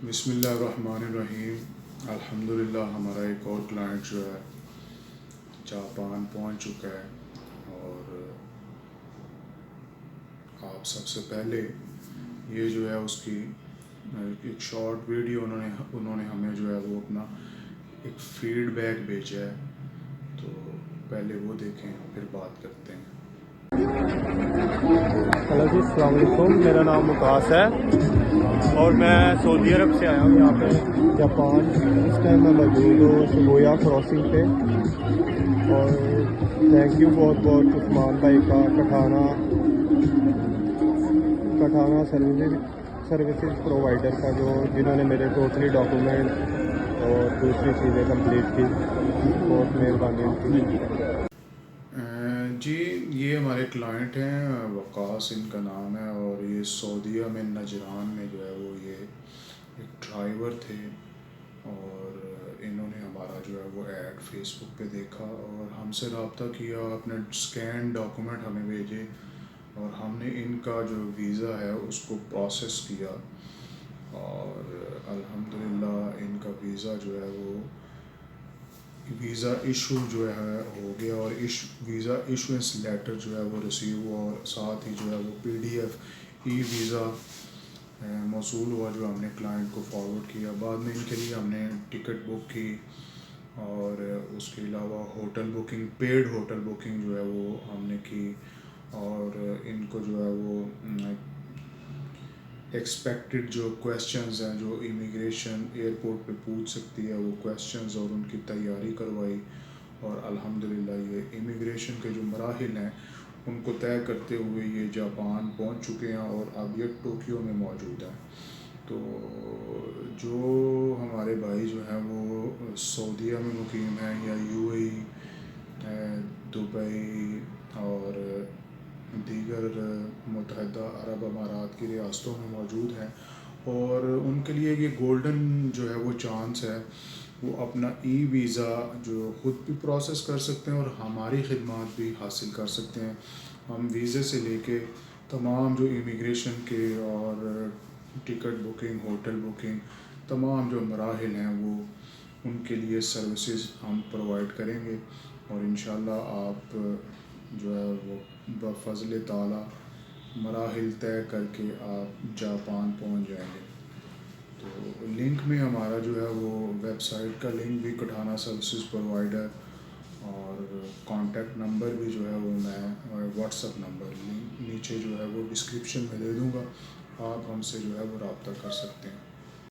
بسم اللہ الرحمن الرحیم۔ الحمدللہ ہمارا ایک اور کلائنٹ جو ہے جاپان پہنچ چکا ہے، اور آپ سب سے پہلے یہ جو ہے اس کی ایک شارٹ ویڈیو انہوں نے ہمیں جو ہے وہ اپنا ایک فیڈ بیک بھیجا ہے، تو پہلے وہ دیکھیں پھر بات کرتے ہیں۔ ہلو جی، السلام علیکم، میرا نام مقاس ہے اور میں سعودی عرب سے آیا ہوں یہاں پہ جاپان۔ اس ٹائم میں موجود ہوں شبویا کراسنگ پہ، اور تھینک یو بہت بہت عثمان بھائی کا کٹھانا سروسز پرووائڈر کا، جنہوں نے میرے ٹوٹلی ڈاکومنٹ اور دوسری چیزیں کمپلیٹ کی۔ بہت مہربانی ان کی۔ جی، یہ ہمارے کلائنٹ ہیں، وقاص ان کا نام ہے، اور یہ سعودیہ میں نجران میں جو ہے وہ یہ ایک ڈرائیور تھے، اور انہوں نے ہمارا جو ہے وہ ایڈ فیس بک پہ دیکھا اور ہم سے رابطہ کیا، اپنے اسکین ڈاکومنٹ ہمیں بھیجے، اور ہم نے ان کا جو ویزا ہے اس کو پروسیس کیا، اور الحمدللہ ان کا ویزا جو ہے وہ ویزا ایشو جو ہے ہو گیا، اور ویزا ایشوئنس لیٹر جو ہے وہ ریسیو ہوا، اور ساتھ ہی جو ہے وہ PDF ای ویزا موصول ہوا، جو ہم نے کلائنٹ کو فارورڈ کیا۔ بعد میں ان کے لیے ہم نے ٹکٹ بک کی، اور اس کے علاوہ hotel booking, paid hotel booking جو ہے وہ ہم نے کی، اور ان کو جو ہے وہ ایکسپیکٹڈ جو کویسچنز ہیں جو امیگریشن ایئرپورٹ پہ پوچھ سکتی ہے وہ کویسچنز، اور ان کی تیاری کروائی، اور الحمدللہ یہ امیگریشن کے جو مراحل ہیں ان کو طے کرتے ہوئے یہ جاپان پہنچ چکے ہیں، اور اب یہ ٹوکیو میں موجود ہیں۔ تو جو ہمارے بھائی جو ہیں وہ سعودیہ میں مقیم ہیں یا UAE، دبئی اور دیگر متحدہ عرب امارات کی ریاستوں میں موجود ہیں، اور ان کے لیے یہ گولڈن جو ہے وہ چانس ہے، وہ اپنا ای ویزا جو خود بھی پروسیس کر سکتے ہیں اور ہماری خدمات بھی حاصل کر سکتے ہیں۔ ہم ویزے سے لے کے تمام جو امیگریشن کے اور ٹکٹ بکنگ، ہوٹل بکنگ، تمام جو مراحل ہیں وہ ان کے لیے سروسز ہم پرووائڈ کریں گے، اور انشاءاللہ آپ جو ہے وہ بفضل تعالیٰ مراحل طے کر کے آپ جاپان پہنچ جائیں گے۔ تو لنک میں ہمارا جو ہے وہ ویب سائٹ کا لنک بھی، کٹھانا سروسز پرووائڈر، اور کانٹیکٹ نمبر بھی جو ہے وہ میں واٹس ایپ نمبر نیچے جو ہے وہ ڈسکرپشن میں دے دوں گا، آپ ہم سے جو ہے وہ رابطہ کر سکتے ہیں۔